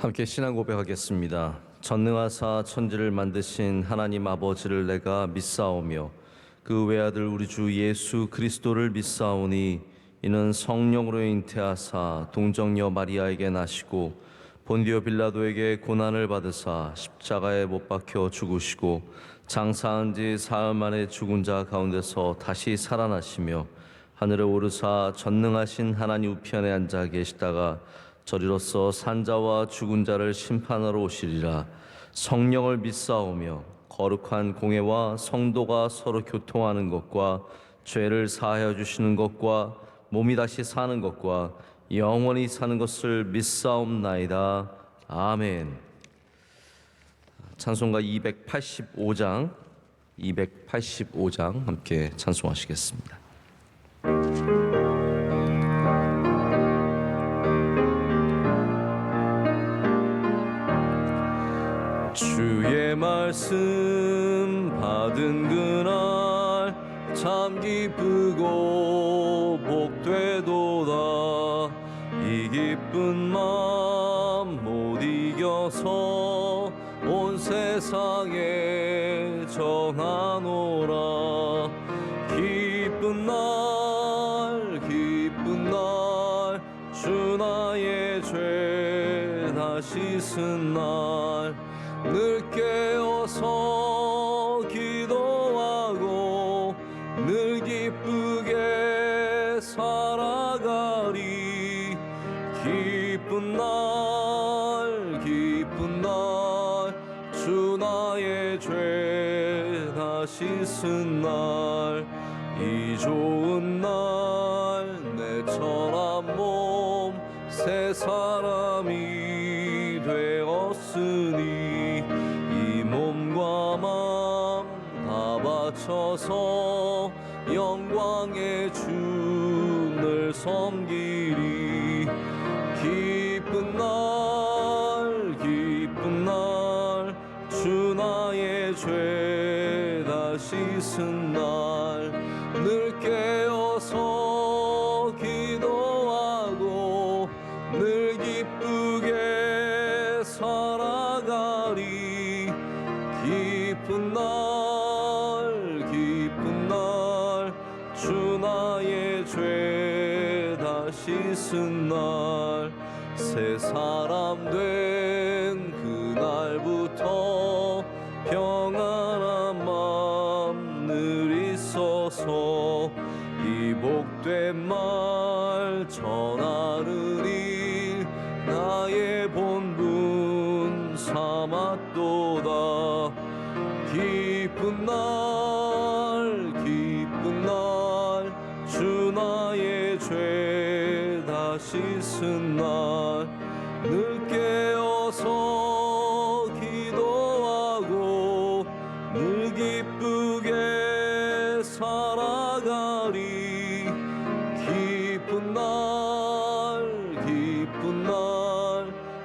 함께 신앙 고백하겠습니다. 전능하사 천지를 만드신 하나님 아버지를 내가 믿사오며 그 외아들 우리 주 예수 그리스도를 믿사오니 이는 성령으로 잉태하사 동정녀 마리아에게 나시고 본디오 빌라도에게 고난을 받으사 십자가에 못 박혀 죽으시고 장사한 지 사흘 만에 죽은 자 가운데서 다시 살아나시며 하늘에 오르사 전능하신 하나님 우편에 앉아 계시다가 저리로서 산자와 죽은 자를 심판하러 오시리라. 성령을 믿사오며 거룩한 공회와 성도가 서로 교통하는 것과 죄를 사하여 주시는 것과 몸이 다시 사는 것과 영원히 사는 것을 믿사옵나이다. 아멘. 찬송가 285장 함께 찬송하시겠습니다. 주의 말씀 받은 그날 참 기쁘고 복되도다. 이 기쁜 마음 못 이겨서 온 세상에 전하노라. 기쁜 날 주 나의 죄 다 씻은 날 늘 깨어서 기도하고 늘 기쁘게 살아가리. 기쁜 날 주 나의 죄 다 씻은 날 이 좋은 날 내 천한 몸 새 사람이 되었으니 이 몸과 마음 다 바쳐서 영광의 주를 섬기리. 기쁜 날 주 나의 죄 다 씻은 날 늘 깨어서 기도하고 늘 기쁘게 살아가리. 기쁜 날 주 나의 죄 다 씻은 날 새 사람 된 그날부터 평안한 마음 늘 있어서 이 복된 말 전하느니 나의 본분 삼았도다. 기쁜 날 주 나의 죄 다 씻은 날 늘 깨어서 기도하고 늘 기쁘게 살아가리. 기쁜 날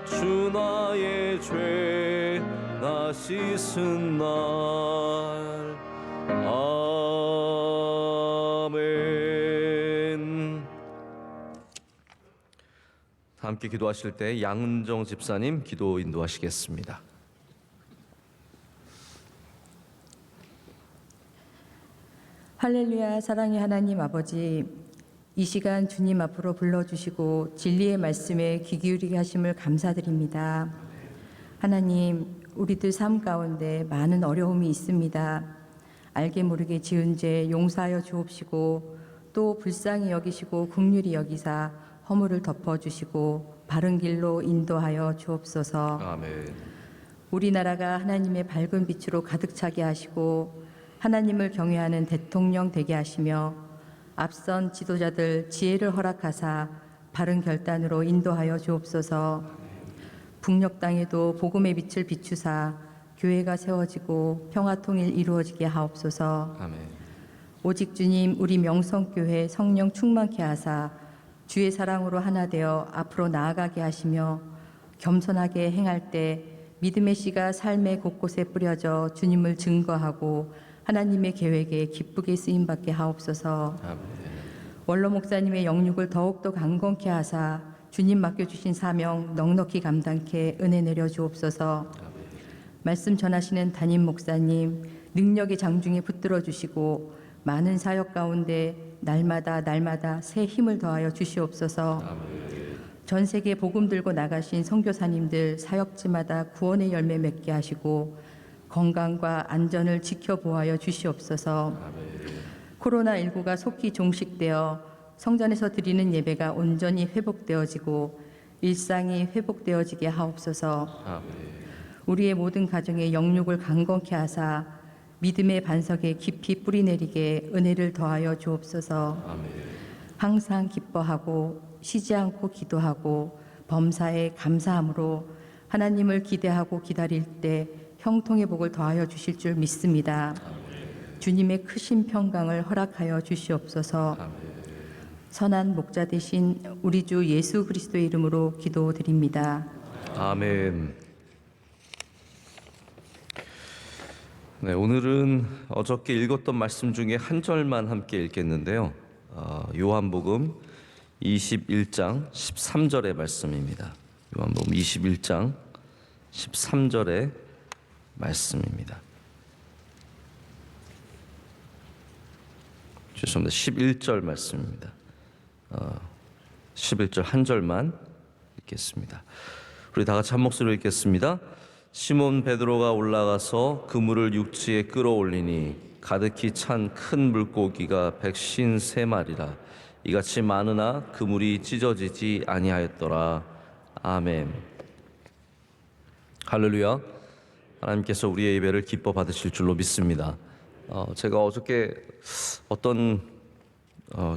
주 나의 죄 다 씻은 날. 아멘. 함께 기도하실 때 양은정 집사님 기도 인도하시겠습니다. 할렐루야. 사랑의 하나님 아버지, 이 시간 주님 앞으로 불러주시고 진리의 말씀에 귀 기울이게 하심을 감사드립니다. 하나님, 우리들 삶 가운데 많은 어려움이 있습니다. 알게 모르게 지은 죄 용서하여 주옵시고 또 불쌍히 여기시고 긍휼히 여기사 허물을 덮어주시고 바른 길로 인도하여 주옵소서. 아멘. 우리나라가 하나님의 밝은 빛으로 가득 차게 하시고 하나님을 경외하는 대통령 되게 하시며 앞선 지도자들 지혜를 허락하사 바른 결단으로 인도하여 주옵소서. 북녘 땅에도 복음의 빛을 비추사 교회가 세워지고 평화통일 이루어지게 하옵소서. 아멘. 오직 주님 우리 명성교회 성령 충만케 하사 주의 사랑으로 하나 되어 앞으로 나아가게 하시며 겸손하게 행할 때 믿음의 씨가 삶의 곳곳에 뿌려져 주님을 증거하고 하나님의 계획에 기쁘게 쓰임받게 하옵소서. 아멘. 원로 목사님의 영육을 더욱더 강건케 하사 주님 맡겨주신 사명 넉넉히 감당케 은혜 내려 주옵소서. 말씀 전하시는 담임 목사님 능력의 장중에 붙들어 주시고 많은 사역 가운데 날마다 새 힘을 더하여 주시옵소서. 전 세계 복음 들고 나가신 선교사님들 사역지마다 구원의 열매 맺게 하시고 건강과 안전을 지켜보아여 주시옵소서. 코로나19가 속히 종식되어 성전에서 드리는 예배가 온전히 회복되어지고 일상이 회복되어지게 하옵소서. 우리의 모든 가정의 영육을 강건케 하사 믿음의 반석에 깊이 뿌리내리게 은혜를 더하여 주옵소서. 항상 기뻐하고 쉬지 않고 기도하고 범사에 감사함으로 하나님을 기대하고 기다릴 때 형통의 복을 더하여 주실 줄 믿습니다. 주님의 크신 평강을 허락하여 주시옵소서. 선한 목자 되신 우리 주 예수 그리스도의 이름으로 기도드립니다. 아멘. 네, 오늘은 어저께 읽었던 말씀 중에 한 절만 함께 읽겠는데요. 요한복음 21장 13절의 말씀입니다. 요한복음 21장 13절의 말씀입니다. 죄송합니다. 11절 말씀입니다. 11절 한 절만 읽겠습니다. 우리 다 같이 한 목소리로 읽겠습니다. 시몬 베드로가 올라가서 그물을 육지에 끌어올리니 가득히 찬 큰 물고기가 153마리라 이같이 많으나 그물이 찢어지지 아니하였더라. 아멘. 할렐루야. 하나님께서 우리의 예배를 기뻐 받으실 줄로 믿습니다. 제가 어저께 어떤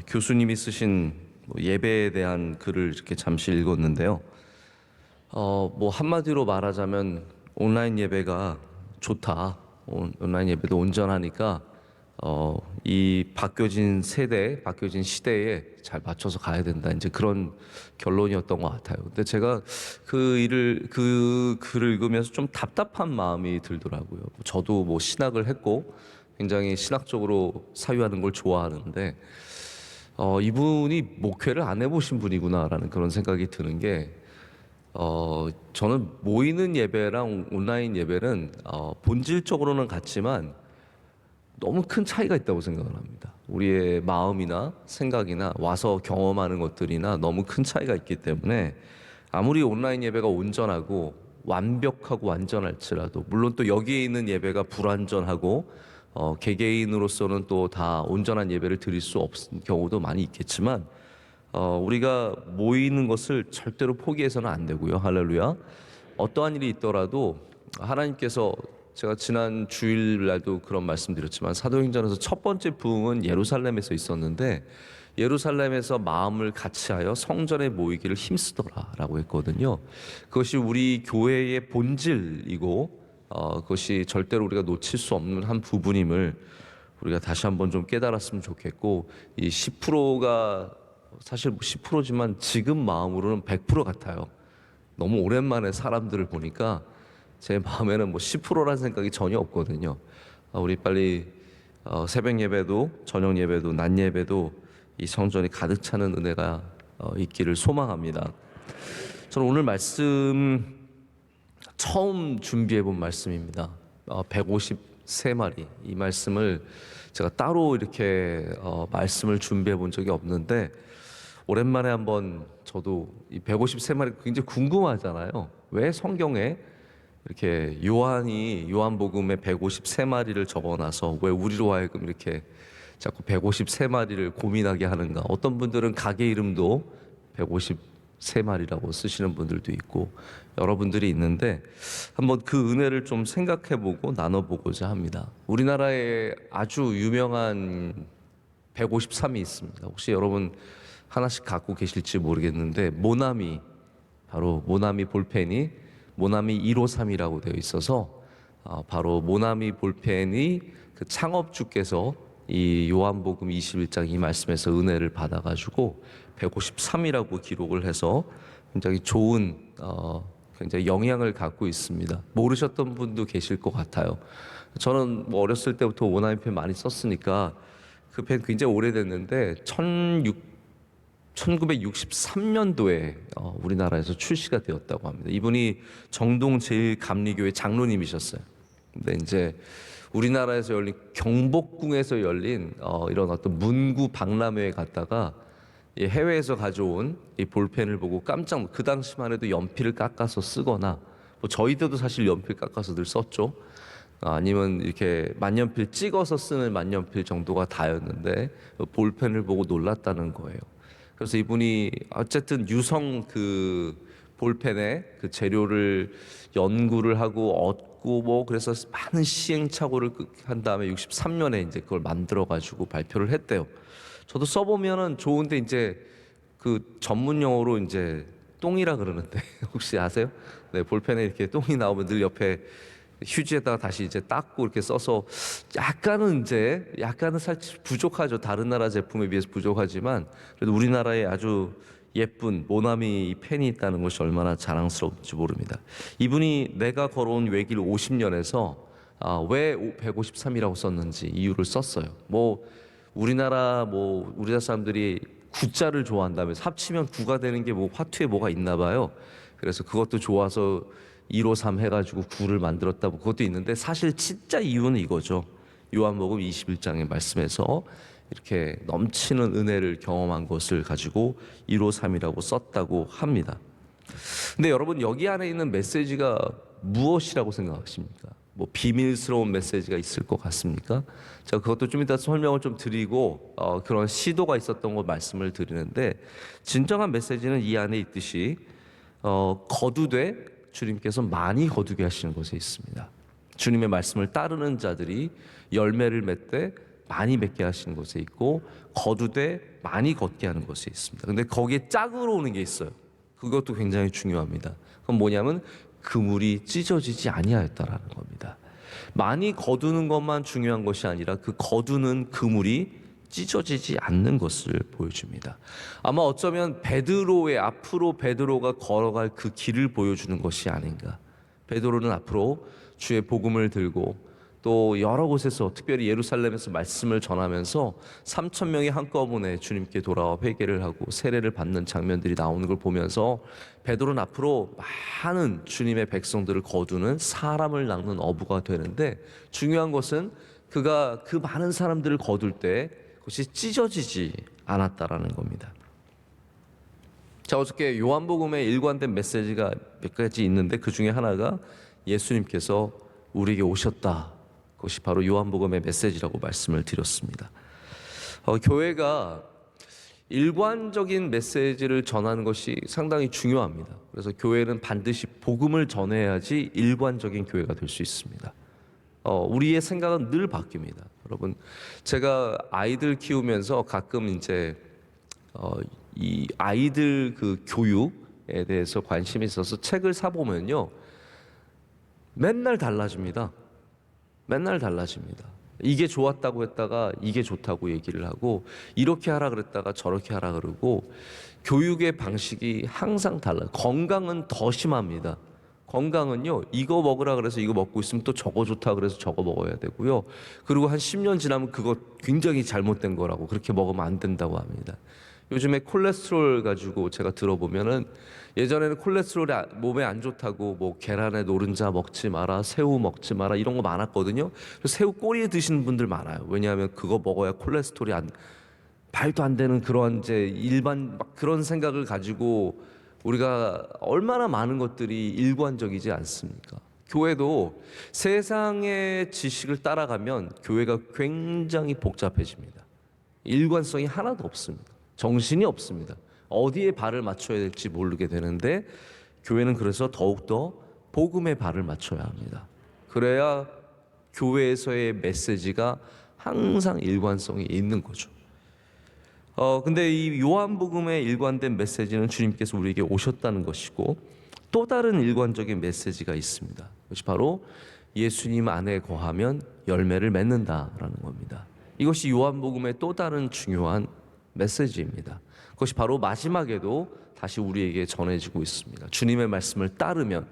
교수님이 쓰신 예배에 대한 글을 이렇게 잠시 읽었는데요. 한마디로 말하자면 온라인 예배가 좋다. 온라인 예배도 온전하니까 이 바뀌어진 세대, 바뀌어진 시대에 잘 맞춰서 가야 된다. 이제 그런 결론이었던 것 같아요. 근데 제가 그 글을 읽으면서 좀 답답한 마음이 들더라고요. 저도 신학을 했고 굉장히 신학적으로 사유하는 걸 좋아하는데 이분이 목회를 안 해보신 분이구나라는 그런 생각이 드는 게 저는 모이는 예배랑 온라인 예배는 본질적으로는 같지만 너무 큰 차이가 있다고 생각을 합니다. 우리의 마음이나 생각이나 와서 경험하는 것들이나 너무 큰 차이가 있기 때문에 아무리 온라인 예배가 온전하고 완벽하고 완전할지라도 물론 또 여기에 있는 예배가 불완전하고 개개인으로서는 또 다 온전한 예배를 드릴 수 없는 경우도 많이 있겠지만 우리가 모이는 것을 절대로 포기해서는 안 되고요. 할렐루야. 어떠한 일이 있더라도 하나님께서 제가 지난 주일날도 그런 말씀드렸지만 사도행전에서 첫 번째 부흥은 예루살렘에서 있었는데 예루살렘에서 마음을 같이하여 성전에 모이기를 힘쓰더라라고 했거든요. 그것이 우리 교회의 본질이고 그것이 절대로 우리가 놓칠 수 없는 한 부분임을 우리가 다시 한번 좀 깨달았으면 좋겠고 이 10%가 사실 10%지만 지금 마음으로는 100% 같아요. 너무 오랜만에 사람들을 보니까 제 마음에는 10%라는 생각이 전혀 없거든요. 우리 빨리 새벽 예배도 저녁 예배도 낮 예배도 이 성전이 가득 차는 은혜가 있기를 소망합니다. 저는 오늘 말씀 처음 준비해 본 말씀입니다. 153마리 이 말씀을 제가 따로 이렇게 말씀을 준비해 본 적이 없는데 오랜만에 한번 저도 이 153마리 굉장히 궁금하잖아요. 왜 성경에 이렇게 요한복음에 153마리를 적어놔서 왜 우리로 하여금 이렇게 자꾸 153마리를 고민하게 하는가. 어떤 분들은 가게 이름도 153마리라고 쓰시는 분들도 있고 여러분들이 있는데 한번 그 은혜를 좀 생각해보고 나눠보고자 합니다. 우리나라에 아주 유명한 153이 있습니다. 혹시 여러분 하나씩 갖고 계실지 모르겠는데 바로 모나미 볼펜이 모나미 153이라고 되어 있어서 바로 모나미 볼펜이 그 창업주께서 이 요한복음 21장 이 말씀에서 은혜를 받아가지고 153이라고 기록을 해서 굉장히 좋은 굉장히 영향을 갖고 있습니다. 모르셨던 분도 계실 것 같아요. 저는 어렸을 때부터 모나미 펜 많이 썼으니까 그 펜 굉장히 오래됐는데 1963년도에 우리나라에서 출시가 되었다고 합니다. 이분이 정동 제1감리교회 장로님이셨어요. 근데 이제 우리나라에서 열린 경복궁에서 열린 이런 어떤 문구 박람회에 갔다가 이 해외에서 가져온 이 볼펜을 보고 그 당시만 해도 연필을 깎아서 쓰거나 뭐 저희들도 사실 연필 깎아서 늘 썼죠. 아니면 이렇게 만년필 찍어서 쓰는 만년필 정도가 다였는데 볼펜을 보고 놀랐다는 거예요. 그래서 이분이 어쨌든 유성 그 볼펜의 그 재료를 연구를 하고 얻고 뭐 그래서 많은 시행착오를 한 다음에 63년에 이제 그걸 만들어 가지고 발표를 했대요. 저도 써보면은 좋은데 이제 그 전문 용어로 이제 똥이라 그러는데 혹시 아세요? 네, 볼펜에 이렇게 똥이 나오면 늘 옆에 휴지에다가 다시 이제 닦고 이렇게 써서 약간은 살짝 부족하죠. 다른 나라 제품에 비해서 부족하지만 그래도 우리나라에 아주 예쁜 모나미 펜이 있다는 것이 얼마나 자랑스러운지 모릅니다. 이분이 내가 걸어온 외길 50년에서 왜 153이라고 썼는지 이유를 썼어요. 우리나라 사람들이 구자를 좋아한다면서 합치면 9가 되는 게 화투에 뭐가 있나 봐요. 그래서 그것도 좋아서 153 해가지고 9를 만들었다고 그것도 있는데 사실 진짜 이유는 이거죠. 요한복음 21장의 말씀에서 이렇게 넘치는 은혜를 경험한 것을 가지고 153이라고 썼다고 합니다. 근데 여러분 여기 안에 있는 메시지가 무엇이라고 생각하십니까? 비밀스러운 메시지가 있을 것 같습니까? 제가 그것도 좀 이따 설명을 좀 드리고 그런 시도가 있었던 걸 말씀을 드리는데 진정한 메시지는 이 안에 있듯이 거두되 주님께서 많이 거두게 하시는 것에 있습니다. 주님의 말씀을 따르는 자들이 열매를 맺되 많이 맺게 하시는 것에 있고 거두되 많이 걷게 하는 것에 있습니다. 근데 거기에 짝으로 오는 게 있어요. 그것도 굉장히 중요합니다. 그건 뭐냐면 그물이 찢어지지 아니하였다라는 겁니다. 많이 거두는 것만 중요한 것이 아니라 그 거두는 그물이 찢어지지 않는 것을 보여줍니다. 아마 어쩌면 앞으로 베드로가 걸어갈 그 길을 보여주는 것이 아닌가. 베드로는 앞으로 주의 복음을 들고 또 여러 곳에서 특별히 예루살렘에서 말씀을 전하면서 3,000명이 한꺼번에 주님께 돌아와 회개를 하고 세례를 받는 장면들이 나오는 걸 보면서 베드로는 앞으로 많은 주님의 백성들을 거두는 사람을 낚는 어부가 되는데 중요한 것은 그가 그 많은 사람들을 거둘 때 그것이 찢어지지 않았다라는 겁니다. 자, 어저께 요한복음에 일관된 메시지가 몇 가지 있는데 그 중에 하나가 예수님께서 우리에게 오셨다. 그것이 바로 요한복음의 메시지라고 말씀을 드렸습니다. 교회가 일관적인 메시지를 전하는 것이 상당히 중요합니다. 그래서 교회는 반드시 복음을 전해야지 일관적인 교회가 될 수 있습니다. 우리의 생각은 늘 바뀝니다. 여러분, 제가 아이들 키우면서 가끔 이제 이 아이들 그 교육에 대해서 관심이 있어서 책을 사 보면요, 맨날 달라집니다. 맨날 달라집니다. 이게 좋았다고 했다가 이게 좋다고 얘기를 하고 이렇게 하라 그랬다가 저렇게 하라 그러고 교육의 방식이 항상 달라요. 건강은 더 심합니다. 건강은요, 이거 먹으라 그래서 이거 먹고 있으면 또 저거 좋다 그래서 저거 먹어야 되고요. 그리고 한 10년 지나면 그거 굉장히 잘못된 거라고 그렇게 먹으면 안 된다고 합니다. 요즘에 콜레스테롤 가지고 제가 들어보면은 예전에는 콜레스테롤이 몸에 안 좋다고 계란에 노른자 먹지 마라, 새우 먹지 마라 이런 거 많았거든요. 새우 꼬리에 드시는 분들 많아요. 왜냐하면 그거 먹어야 콜레스테롤이 말도 안 되는 그런 이제 일반 그런 생각을 가지고 우리가 얼마나 많은 것들이 일관적이지 않습니까? 교회도 세상의 지식을 따라가면 교회가 굉장히 복잡해집니다. 일관성이 하나도 없습니다. 정신이 없습니다. 어디에 발을 맞춰야 될지 모르게 되는데 교회는 그래서 더욱더 복음에 발을 맞춰야 합니다. 그래야 교회에서의 메시지가 항상 일관성이 있는 거죠. 근데 이 요한복음의 일관된 메시지는 주님께서 우리에게 오셨다는 것이고 또 다른 일관적인 메시지가 있습니다. 그것이 바로 예수님 안에 거하면 열매를 맺는다라는 겁니다. 이것이 요한복음의 또 다른 중요한 메시지입니다. 그것이 바로 마지막에도 다시 우리에게 전해지고 있습니다. 주님의 말씀을 따르면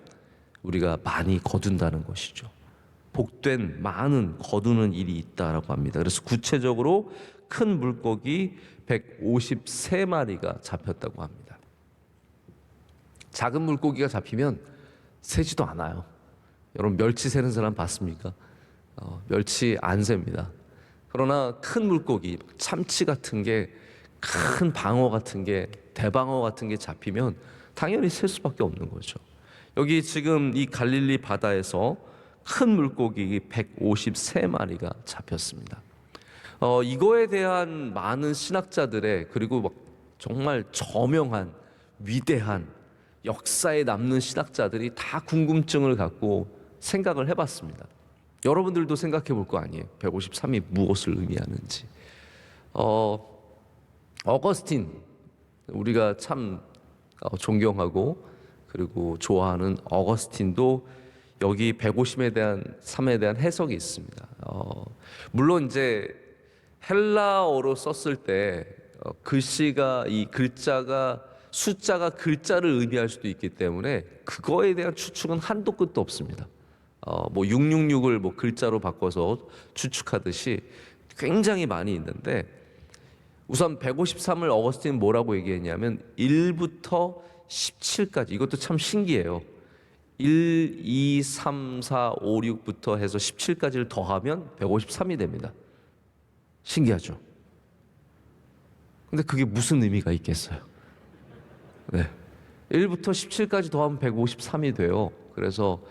우리가 많이 거둔다는 것이죠. 복된 많은 거두는 일이 있다라고 합니다. 그래서 구체적으로 큰 물고기 153마리가 잡혔다고 합니다. 작은 물고기가 잡히면 세지도 않아요. 여러분 멸치 세는 사람 봤습니까? 멸치 안 셉니다. 그러나 큰 물고기, 참치 같은 게, 큰 방어 같은 게, 대방어 같은 게 잡히면 당연히 셀 수밖에 없는 거죠. 여기 지금 이 갈릴리 바다에서 큰 물고기 153마리가 잡혔습니다. 이거에 대한 많은 신학자들의, 그리고 막 정말 저명한 위대한 역사에 남는 신학자들이 다 궁금증을 갖고 생각을 해봤습니다. 여러분들도 생각해 볼 거 아니에요. 153이 무엇을 의미하는지. 어거스틴, 우리가 참 존경하고 그리고 좋아하는 어거스틴도 여기 150에 대한 3에 대한 해석이 있습니다. 물론 이제 헬라어로 썼을 때 글씨가, 이 글자가, 숫자가 글자를 의미할 수도 있기 때문에 그거에 대한 추측은 한도 끝도 없습니다. 뭐 666을 뭐 글자로 바꿔서 추측하듯이 굉장히 많이 있는데, 우선 153을 어거스틴은 뭐라고 얘기했냐면 1부터 17까지, 이것도 참 신기해요. 1, 2, 3, 4, 5, 6부터 해서 17까지를 더하면 153이 됩니다. 신기하죠? 근데 그게 무슨 의미가 있겠어요? 네. 1부터 17까지 더하면 153이 돼요. 그래서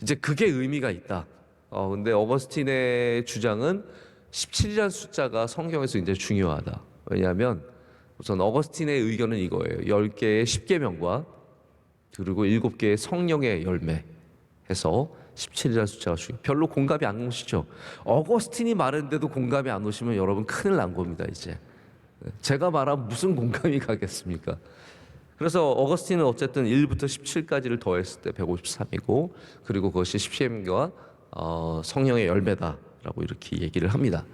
이제 그게 의미가 있다. 근데 어거스틴의 주장은 17이라는 숫자가 성경에서 이제 중요하다. 왜냐하면 우선 어거스틴의 의견은 이거예요. 10개의 십계명과 그리고 7개의 성령의 열매 해서 17이라는 숫자가 중요해요. 별로 공감이 안 오시죠? 어거스틴이 말했는데도 공감이 안 오시면 여러분 큰일 난 겁니다, 이제. 제가 말하면 무슨 공감이 가겠습니까? 그래서 어거스틴은 어쨌든 1부터 17까지를 더했을 때 153이고, 그리고 그것이 십계명과 성령의 열매다라고 이렇게 얘기를 합니다.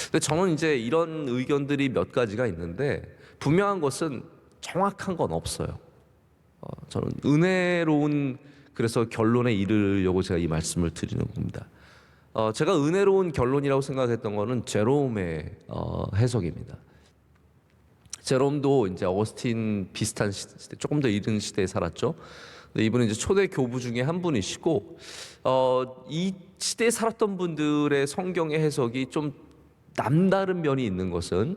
근데 저는 이제 이런 의견들이 몇 가지가 있는데, 분명한 것은 정확한 건 없어요. 저는 은혜로운, 그래서 결론에 이르려고 제가 이 말씀을 드리는 겁니다. 제가 은혜로운 결론이라고 생각했던 거는 제롬의 해석입니다. 제롬도 이제 어거스틴 비슷한 시대, 조금 더 이른 시대에 살았죠. 근데 이분은 이제 초대 교부 중에 한 분이시고, 이 시대에 살았던 분들의 성경의 해석이 좀 남다른 면이 있는 것은,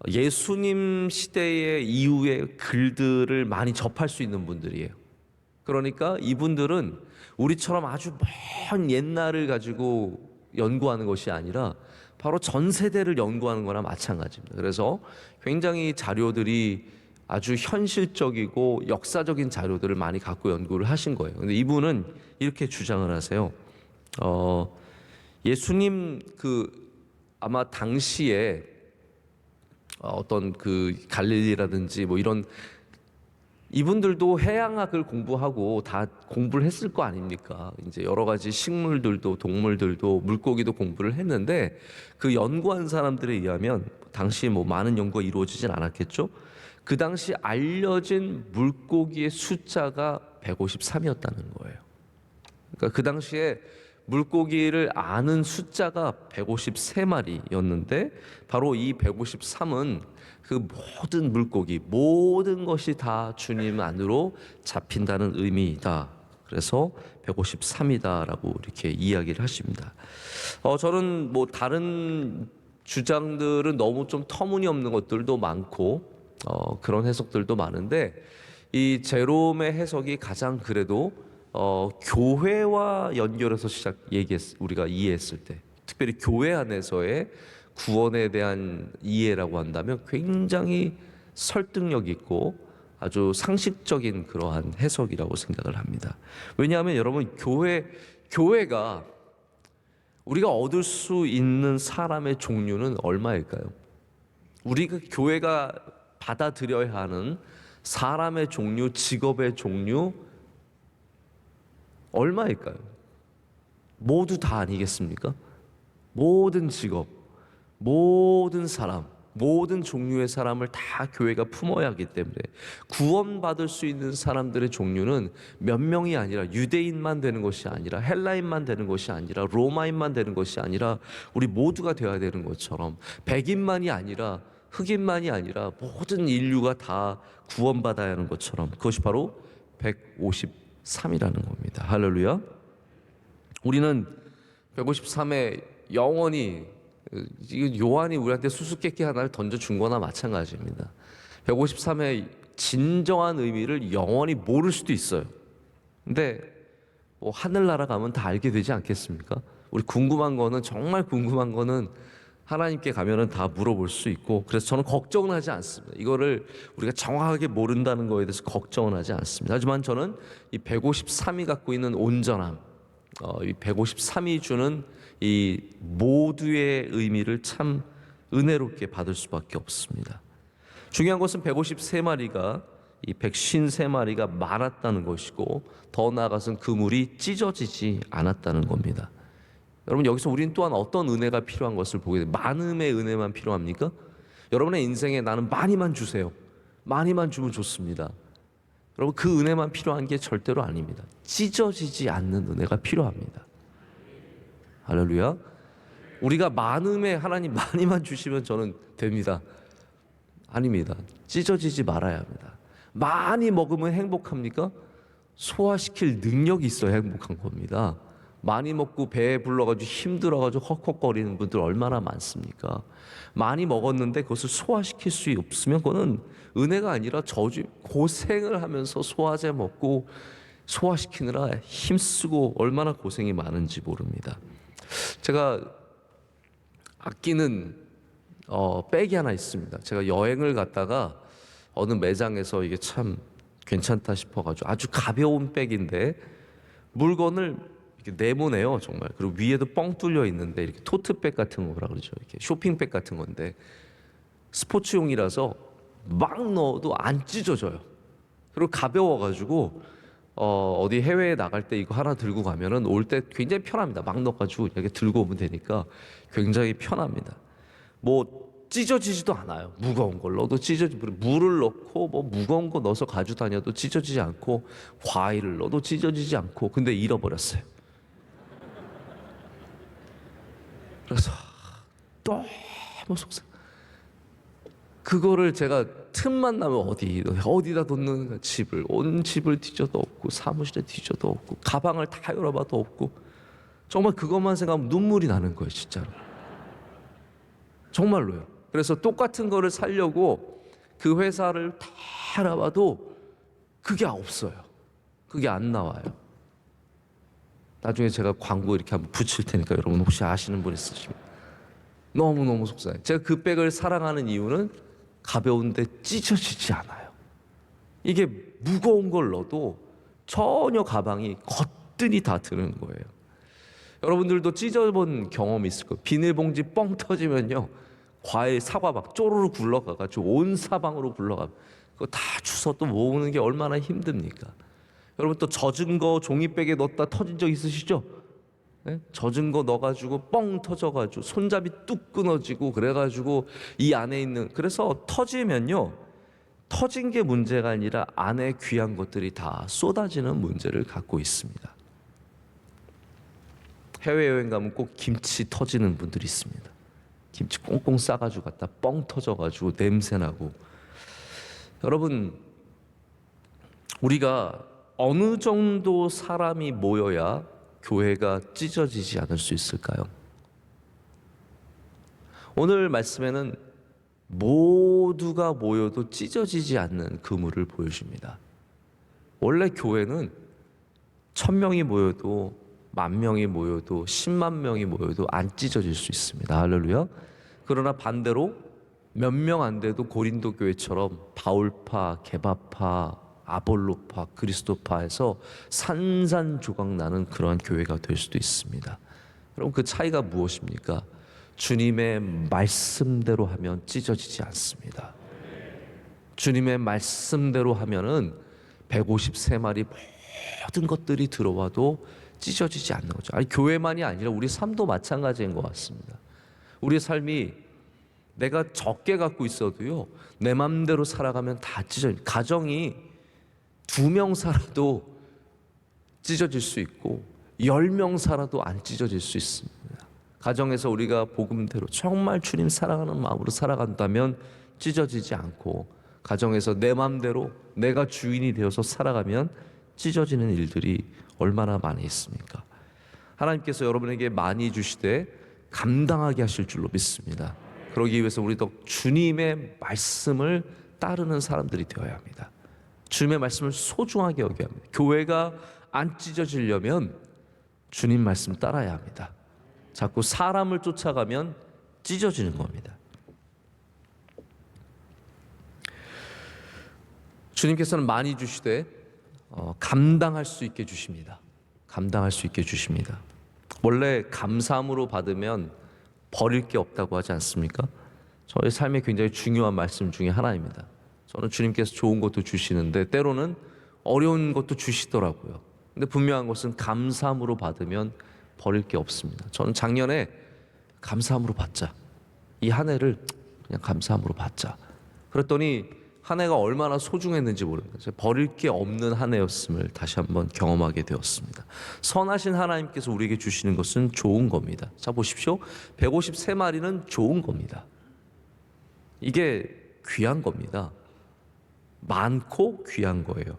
예수님 시대의 이후의 글들을 많이 접할 수 있는 분들이에요. 그러니까 이분들은 우리처럼 아주 먼 옛날을 가지고 연구하는 것이 아니라 바로 전 세대를 연구하는 거나 마찬가지입니다. 그래서 굉장히 자료들이 아주 현실적이고 역사적인 자료들을 많이 갖고 연구를 하신 거예요. 근데 이분은 이렇게 주장을 하세요. 예수님 아마 당시에 어떤 그 갈릴리라든지 뭐 이런, 이분들도 해양학을 공부하고 다 공부를 했을 거 아닙니까? 이제 여러 가지 식물들도 동물들도 물고기도 공부를 했는데, 그 연구한 사람들에 의하면 당시 뭐 많은 연구가 이루어지진 않았겠죠? 그 당시 알려진 물고기의 숫자가 153이었다는 거예요. 그러니까 그 당시에 물고기를 아는 숫자가 153마리였는데, 바로 이 153은 그 모든 물고기, 모든 것이 다 주님 안으로 잡힌다는 의미이다. 그래서 153이다라고 이렇게 이야기를 하십니다. 저는 뭐 다른 주장들은 너무 좀 터무니없는 것들도 많고, 그런 해석들도 많은데, 이 제롬의 해석이 가장 그래도 교회와 연결해서 우리가 이해했을 때, 특별히 교회 안에서의 구원에 대한 이해라고 한다면 굉장히 설득력 있고 아주 상식적인 그러한 해석이라고 생각을 합니다. 왜냐하면 여러분, 교회가 우리가 얻을 수 있는 사람의 종류는 얼마일까요? 우리가 교회가 받아들여야 하는 사람의 종류, 직업의 종류 얼마일까요? 모두 다 아니겠습니까? 모든 직업, 모든 사람, 모든 종류의 사람을 다 교회가 품어야 하기 때문에 구원받을 수 있는 사람들의 종류는 몇 명이 아니라 유대인만 되는 것이 아니라 헬라인만 되는 것이 아니라 로마인만 되는 것이 아니라 우리 모두가 되어야 되는 것처럼 백인만이 아니라 흑인만이 아니라 모든 인류가 다 구원받아야 하는 것처럼 그것이 바로 153이라는 겁니다. 할렐루야. 우리는 153에 영원히, 요한이 우리한테 수수께끼 하나를 던져준 거나 마찬가지입니다. 153의 진정한 의미를 영원히 모를 수도 있어요. 근데 뭐 하늘나라 가면 다 알게 되지 않겠습니까? 우리 궁금한 거는, 정말 궁금한 거는 하나님께 가면은 다 물어볼 수 있고, 그래서 저는 걱정은 하지 않습니다. 이거를 우리가 정확하게 모른다는 거에 대해서 걱정은 하지 않습니다. 하지만 저는 이 153이 갖고 있는 온전함, 이 153이 주는 이 모두의 의미를 참 은혜롭게 받을 수밖에 없습니다. 중요한 것은 153마리가 이 153마리가 많았다는 것이고, 더 나아가서는 그물이 찢어지지 않았다는 겁니다. 여러분, 여기서 우리는 또한 어떤 은혜가 필요한 것을 보게 돼요. 많음의 은혜만 필요합니까? 여러분의 인생에 나는 많이만 주세요, 많이만 주면 좋습니다. 여러분, 그 은혜만 필요한 게 절대로 아닙니다. 찢어지지 않는 은혜가 필요합니다. 할렐루야. 우리가 많음에 하나님 많이만 주시면 저는 됩니다. 아닙니다. 찢어지지 말아야 합니다. 많이 먹으면 행복합니까? 소화시킬 능력이 있어야 행복한 겁니다. 많이 먹고 배에 불러가지고 힘들어가지고 헉헉거리는 분들 얼마나 많습니까? 많이 먹었는데 그것을 소화시킬 수 없으면 그거는 은혜가 아니라 저주, 고생을 하면서 소화제 먹고 소화시키느라 힘쓰고 얼마나 고생이 많은지 모릅니다. 제가 아끼는 백이 하나 있습니다. 제가 여행을 갔다가 어느 매장에서 이게 참 괜찮다 싶어가지고 아주 가벼운 백인데 물건을 이렇게 네모네요, 정말. 그리고 위에도 뻥 뚫려 있는데 이렇게 토트백 같은 거라 그러죠. 이렇게 쇼핑백 같은 건데 스포츠용이라서 막 넣어도 안 찢어져요. 그리고 가벼워가지고 어디 해외에 나갈 때 이거 하나 들고 가면은 올 때 굉장히 편합니다. 막 넣어가지고 이렇게 들고 오면 되니까 굉장히 편합니다. 뭐 찢어지지도 않아요. 무거운 걸 넣어도 물을 넣고 뭐 무거운 거 넣어서 가지고 다녀도 찢어지지 않고, 과일을 넣어도 찢어지지 않고. 근데 잃어버렸어요. 그래서 너무 속상. 그거를 제가 틈만 나면 어디다 놓는, 집을, 온 집을 뒤져도 없고 사무실에 뒤져도 없고 가방을 다 열어봐도 없고, 정말 그것만 생각하면 눈물이 나는 거예요, 진짜로. 정말로요. 그래서 똑같은 거를 사려고 그 회사를 다 알아봐도 그게 없어요. 그게 안 나와요. 나중에 제가 광고 이렇게 한번 붙일 테니까 여러분 혹시 아시는 분 있으시면. 너무너무 속상해요. 제가 그 백을 사랑하는 이유는 가벼운데 찢어지지 않아요. 이게 무거운 걸 넣어도 전혀 가방이 거뜬히 다 드는 거예요. 여러분들도 찢어본 경험이 있을 거예요. 비닐봉지 뻥 터지면요, 과일, 사과 막 쪼르르 굴러가가지고 온 사방으로 굴러가. 그거 다 주워 또 모으는 게 얼마나 힘듭니까? 여러분, 또 젖은 거 종이백에 넣었다 터진 적 있으시죠? 네? 젖은 거 넣어가지고 뻥 터져가지고 손잡이 뚝 끊어지고 그래가지고 이 안에 있는, 그래서 터지면요, 터진 게 문제가 아니라 안에 귀한 것들이 다 쏟아지는 문제를 갖고 있습니다. 해외여행 가면 꼭 김치 터지는 분들이 있습니다. 김치 꽁꽁 싸가지고 갔다 뻥 터져가지고 냄새나고. 여러분, 우리가 어느 정도 사람이 모여야 교회가 찢어지지 않을 수 있을까요? 오늘 말씀에는 모두가 모여도 찢어지지 않는 그물을 보여줍니다. 원래 교회는 1000명이 모여도 10,000명이 모여도 10만 명이 모여도 안 찢어질 수 있습니다. 할렐루야. 그러나 반대로 몇 명 안 돼도 고린도 교회처럼 바울파, 게바파, 아볼로파, 그리스도파에서 산산조각 나는 그러한 교회가 될 수도 있습니다. 여러분, 그 차이가 무엇입니까? 주님의 말씀대로 하면 찢어지지 않습니다. 주님의 말씀대로 하면은 153마리 모든 것들이 들어와도 찢어지지 않는 거죠. 아니, 교회만이 아니라 우리 삶도 마찬가지인 것 같습니다. 우리의 삶이 내가 적게 갖고 있어도요, 내 맘대로 살아가면 다 찢어져. 가정이 2명 살아도 찢어질 수 있고 10명 살아도 안 찢어질 수 있습니다. 가정에서 우리가 복음대로 정말 주님 사랑하는 마음으로 살아간다면 찢어지지 않고, 가정에서 내 맘대로 내가 주인이 되어서 살아가면 찢어지는 일들이 얼마나 많이 있습니까? 하나님께서 여러분에게 많이 주시되 감당하게 하실 줄로 믿습니다. 그러기 위해서 우리도 주님의 말씀을 따르는 사람들이 되어야 합니다. 주님의 말씀을 소중하게 여겨야 합니다. 교회가 안 찢어지려면 주님 말씀 따라야 합니다. 자꾸 사람을 쫓아가면 찢어지는 겁니다. 주님께서는 많이 주시되 감당할 수 있게 주십니다. 감당할 수 있게 주십니다. 원래 감사함으로 받으면 버릴 게 없다고 하지 않습니까? 저의 삶에 굉장히 중요한 말씀 중에 하나입니다. 저는 주님께서 좋은 것도 주시는데 때로는 어려운 것도 주시더라고요. 근데 분명한 것은 감사함으로 받으면 버릴 게 없습니다. 저는 작년에 감사함으로 받자, 이 한 해를 그냥 감사함으로 받자, 그랬더니 한 해가 얼마나 소중했는지 모릅니다. 버릴 게 없는 한 해였음을 다시 한번 경험하게 되었습니다. 선하신 하나님께서 우리에게 주시는 것은 좋은 겁니다. 자, 보십시오. 153마리는 좋은 겁니다. 이게 귀한 겁니다. 많고 귀한 거예요.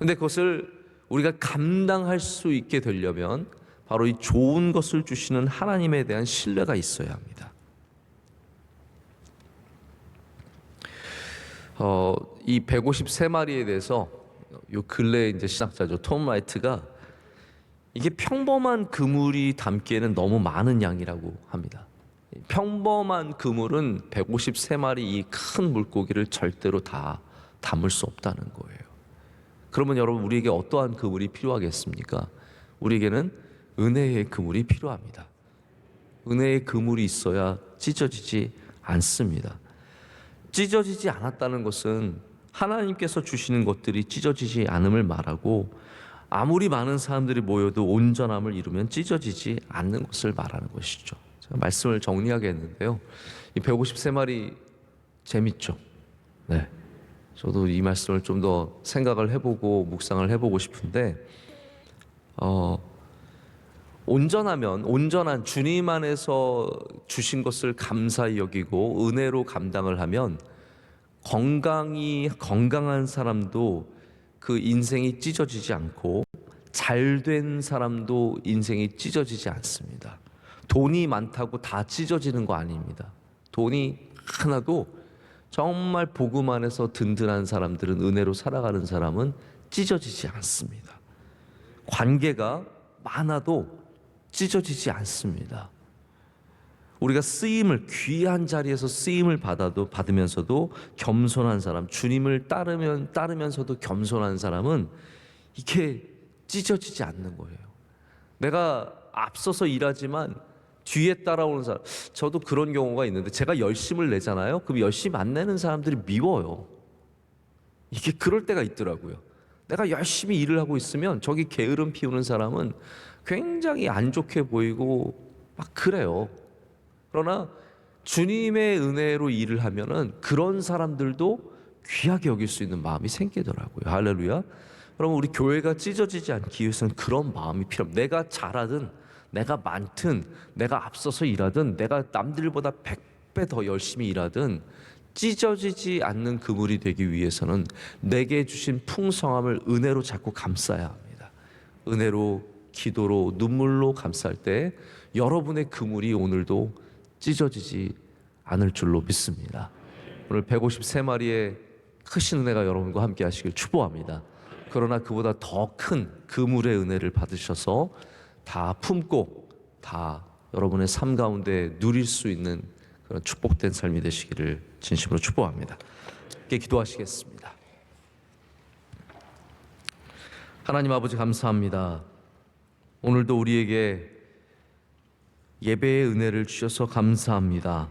근데 그것을 우리가 감당할 수 있게 되려면 바로 이 좋은 것을 주시는 하나님에 대한 신뢰가 있어야 합니다. 이 153마리에 대해서 요 근래 이제 신학자죠, 톰 라이트가 이게 평범한 그물이 담기에는 너무 많은 양이라고 합니다. 평범한 그물은 153마리 이 큰 물고기를 절대로 다 담을 수 없다는 거예요. 그러면 여러분, 우리에게 어떠한 그물이 필요하겠습니까? 우리에게는 은혜의 그물이 필요합니다. 은혜의 그물이 있어야 찢어지지 않습니다. 찢어지지 않았다는 것은 하나님께서 주시는 것들이 찢어지지 않음을 말하고, 아무리 많은 사람들이 모여도 온전함을 이루면 찢어지지 않는 것을 말하는 것이죠. 제가 말씀을 정리하게 했는데요, 이 153마리 재밌죠? 네, 저도 이 말씀을 좀 더 생각을 해보고 묵상을 해보고 싶은데, 온전한 주님 안에서 주신 것을 감사히 여기고 은혜로 감당을 하면 건강한 사람도 그 인생이 찢어지지 않고, 잘된 사람도 인생이 찢어지지 않습니다. 돈이 많다고 다 찢어지는 거 아닙니다. 돈이 하나도, 정말 복음 안에서 든든한 사람들은, 은혜로 살아가는 사람은 찢어지지 않습니다. 관계가 많아도 찢어지지 않습니다. 우리가 귀한 자리에서 쓰임을 받으면서도 겸손한 사람, 주님을 따르면서도 겸손한 사람은 이게 찢어지지 않는 거예요. 내가 앞서서 일하지만 뒤에 따라오는 사람, 저도 그런 경우가 있는데, 제가 열심을 내잖아요. 그럼 열심히 안 내는 사람들이 미워요. 이게 그럴 때가 있더라고요. 내가 열심히 일을 하고 있으면 저기 게으름 피우는 사람은 굉장히 안 좋게 보이고 막 그래요. 그러나 주님의 은혜로 일을 하면은 그런 사람들도 귀하게 여길 수 있는 마음이 생기더라고요. 할렐루야. 그러면 우리 교회가 찢어지지 않기 위해서는 그런 마음이 필요합니다. 내가 잘하든 내가 많든 내가 앞서서 일하든 내가 남들보다 100배 더 열심히 일하든 찢어지지 않는 그물이 되기 위해서는 내게 주신 풍성함을 은혜로 자꾸 감싸야 합니다. 은혜로, 기도로, 눈물로 감쌀 때 여러분의 그물이 오늘도 찢어지지 않을 줄로 믿습니다. 오늘 153마리의 크신 은혜가 여러분과 함께 하시길 축복합니다. 그러나 그보다 더 큰 그물의 은혜를 받으셔서 다 품고 다 여러분의 삶 가운데 누릴 수 있는 그런 축복된 삶이 되시기를 진심으로 축복합니다. 함께 기도하시겠습니다. 하나님 아버지, 감사합니다. 오늘도 우리에게 예배의 은혜를 주셔서 감사합니다.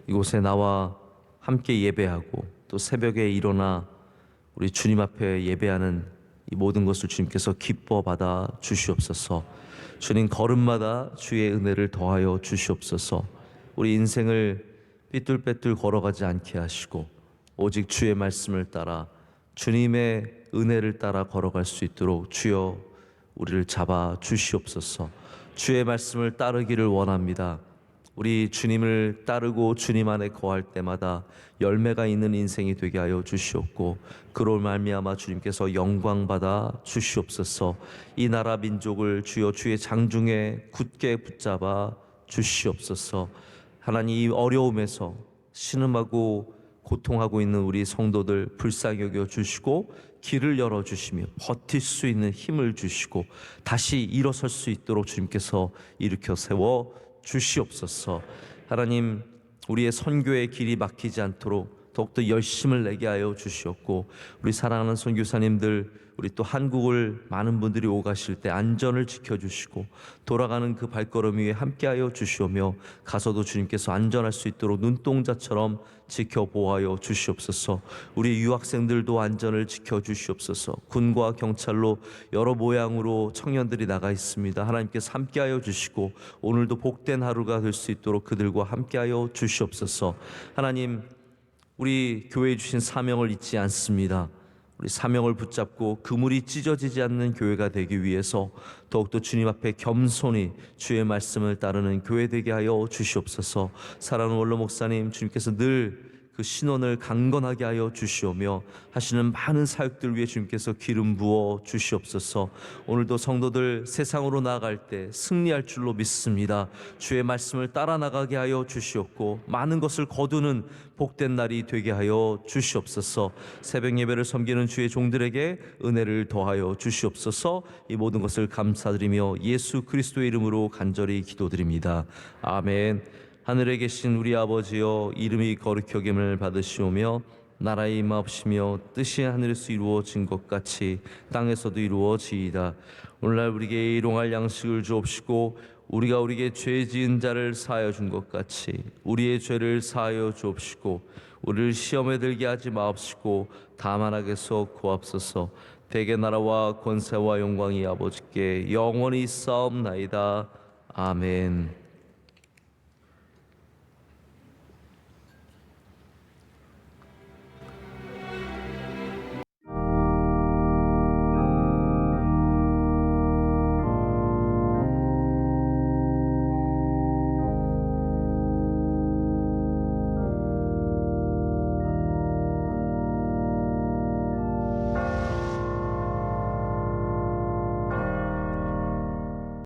이곳에 나와 함께 예배하고 또 새벽에 일어나 우리 주님 앞에 예배하는 이 모든 것을 주님께서 기뻐 받아 주시옵소서. 주님, 걸음마다 주의 은혜를 더하여 주시옵소서. 우리 인생을 삐뚤빼뚤 걸어가지 않게 하시고 오직 주의 말씀을 따라 주님의 은혜를 따라 걸어갈 수 있도록 주여 우리를 잡아 주시옵소서. 주의 말씀을 따르기를 원합니다. 우리 주님을 따르고 주님 안에 거할 때마다 열매가 있는 인생이 되게 하여 주시옵고 그로 말미암아 주님께서 영광 받아 주시옵소서. 이 나라 민족을 주여 주의 장중에 굳게 붙잡아 주시옵소서. 하나님, 이 어려움에서 신음하고 고통하고 있는 우리 성도들 불쌍히 여겨 주시고 길을 열어 주시며 버틸 수 있는 힘을 주시고 다시 일어설 수 있도록 주님께서 일으켜 세워 주시옵소서. 하나님, 우리의 선교의 길이 막히지 않도록 더욱더 열심을 내게 하여 주시옵고 우리 사랑하는 선교사님들, 우리 또 한국을 많은 분들이 오가실 때 안전을 지켜주시고 돌아가는 그 발걸음 위에 함께하여 주시오며 가서도 주님께서 안전할 수 있도록 눈동자처럼 지켜보아여 주시옵소서. 우리 유학생들도 안전을 지켜주시옵소서. 군과 경찰로 여러 모양으로 청년들이 나가 있습니다. 하나님께서 함께하여 주시고 오늘도 복된 하루가 될 수 있도록 그들과 함께하여 주시옵소서. 하나님, 우리 교회에 주신 사명을 잊지 않습니다. 우리 사명을 붙잡고 그물이 찢어지지 않는 교회가 되기 위해서 더욱더 주님 앞에 겸손히 주의 말씀을 따르는 교회 되게 하여 주시옵소서. 사랑하는 원로 목사님, 주님께서 늘 그 신원을 강건하게 하여 주시오며 하시는 많은 사역들 위해 주님께서 기름 부어 주시옵소서. 오늘도 성도들 세상으로 나아갈 때 승리할 줄로 믿습니다. 주의 말씀을 따라 나가게 하여 주시옵고 많은 것을 거두는 복된 날이 되게 하여 주시옵소서. 새벽 예배를 섬기는 주의 종들에게 은혜를 더하여 주시옵소서. 이 모든 것을 감사드리며 예수 그리스도의 이름으로 간절히 기도드립니다. 아멘. 하늘에 계신 우리 아버지여, 이름이 거룩히 여김을 받으시오며 나라의 임하옵시며 뜻이 하늘에서 이루어진 것 같이 땅에서도 이루어지이다. 오늘날 우리에게 일용할 양식을 주옵시고 우리가 우리에게 죄 지은 자를 사하여 준 것 같이 우리의 죄를 사하여 주옵시고 우리를 시험에 들게 하지 마옵시고 다만 악에서 구하옵소서. 대개 나라와 권세와 영광이 아버지께 영원히 있사옵나이다. 아멘.